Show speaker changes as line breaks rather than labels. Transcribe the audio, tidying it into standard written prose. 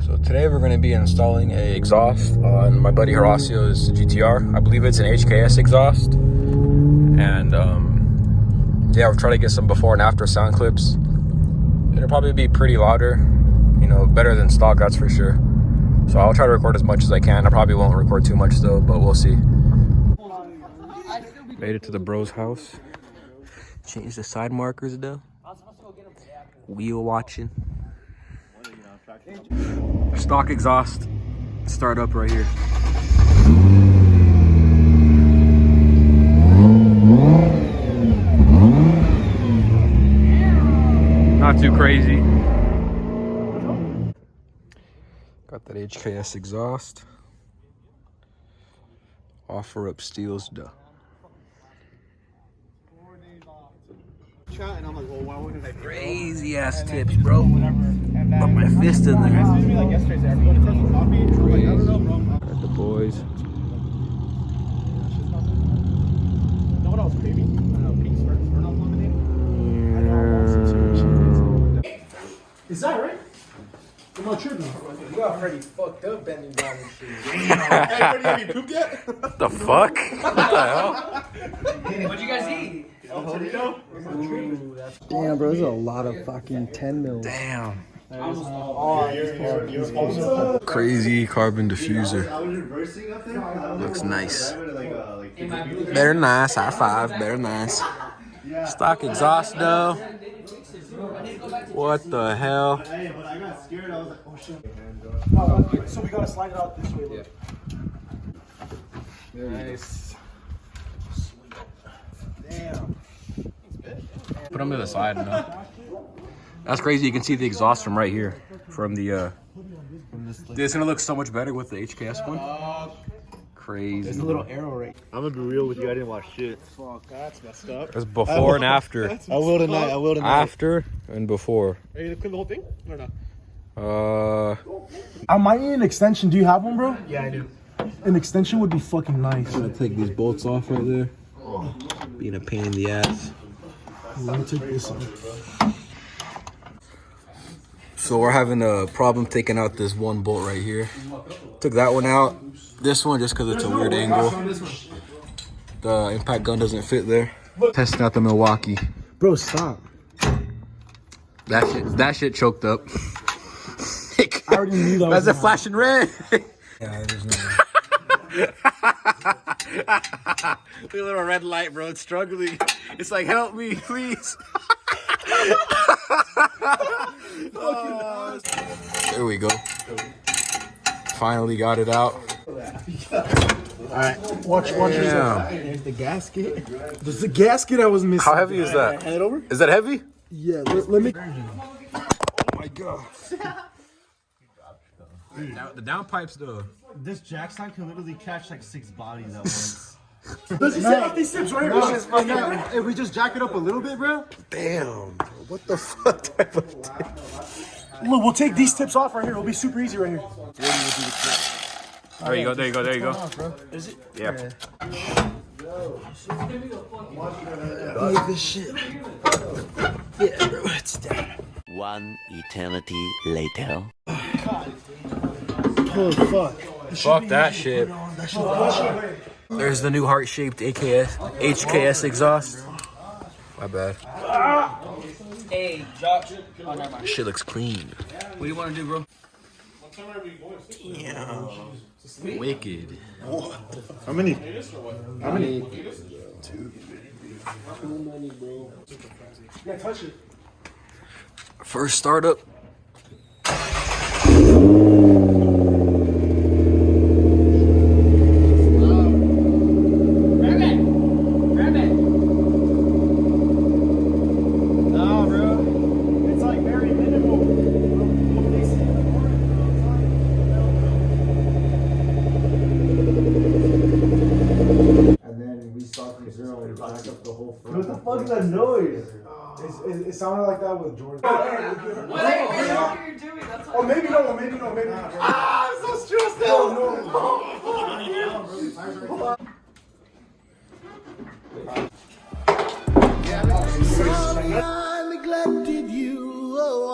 So today we're going to be installing a exhaust on my buddy Horacio's GTR. I believe it's an HKS exhaust. And yeah, we'll try to get some before and after sound clips. It'll probably be pretty louder, you know, better than stock, that's for sure. So I'll try to record as much as I can. I probably won't record too much though, but we'll see. Made it to the bro's house. Changed the side markers though. Wheel watching. Stock exhaust. Start up right here. Not too crazy. Got that HKS exhaust. Offer up steels, duh.
And I'm like, well, why wouldn't I?
Crazy ass tips, bro. Put my fist in there. Got the boys.
Know what I was craving? Pink Smirnoff lemonade. Is that right? I'm not tripping.
You already fucked up bending down and shit.
Hey, Freddie, have you pooped yet?
What the fuck? What the hell?
What'd you guys eat?
Damn, bro, this is a lot of fucking 10 mils.
Damn. Crazy carbon diffuser. Looks nice. Very nice. High five. Very nice. Stock exhaust though. What the hell?
Hey, but I got scared. I was like, oh shit. So we gotta slide it out this way. Yeah. Nice. Damn.
Put them to the side now. That's crazy. You can see the exhaust from right here. From the Dude, it's gonna look so much better with the HKS one. Crazy.
There's a little arrow right.
I'm gonna be real with you. I didn't watch shit. Fuck, that's messed up.
There's before and after.
I will tonight. I will tonight.
After and before.
Are you gonna clean the whole thing or not?
I might need an extension. Do you have one, bro?
Yeah, I do.
An extension would be fucking nice.
I'm gonna take these bolts off right there. Being a pain in the ass.
Let me take this off.
So we're having a problem taking out this one bolt right here. Took that one out. This one just because it's a weird angle. The impact gun doesn't fit there. Testing out the Milwaukee.
Bro, stop.
That shit choked up.
I already knew that was
That's a flashing red.
Yeah, there's no.
The little red light, bro. It's struggling. It's like, help me, please. Oh. There we go. Finally got it out.
Alright, watch
Yeah.
There's the gasket. There's the gasket I was missing.
How heavy is that?
Hand it over?
Is that heavy?
Yeah, let me. Oh my god.
The downpipes, though.
This jack stand can literally catch like 6 bodies at once.
Does he set up these tips right here? If we just jack it up a little bit, bro.
Damn. What the fuck type of tip?
Look, we'll take these tips off right here. It'll be super easy right here.
There you go, there you go, there you go.
Is it?
Yeah.
Look at this shit. Yeah, bro, it's down.
One eternity later.
Oh, fuck.
Fuck that shit. There's the new heart-shaped HKS exhaust. My bad.
Hey, Josh.
This shit looks clean.
What do you want to do, bro?
Damn. Wicked.
How many?
Too many, bro. Yeah, touch it.
First startup.
What the fuck is that noise? It sounded like that with Jordan.
What are you doing? That's
Oh, maybe no, maybe no, maybe no.
Ah, I'm so stressed out.
I neglected you. Oh,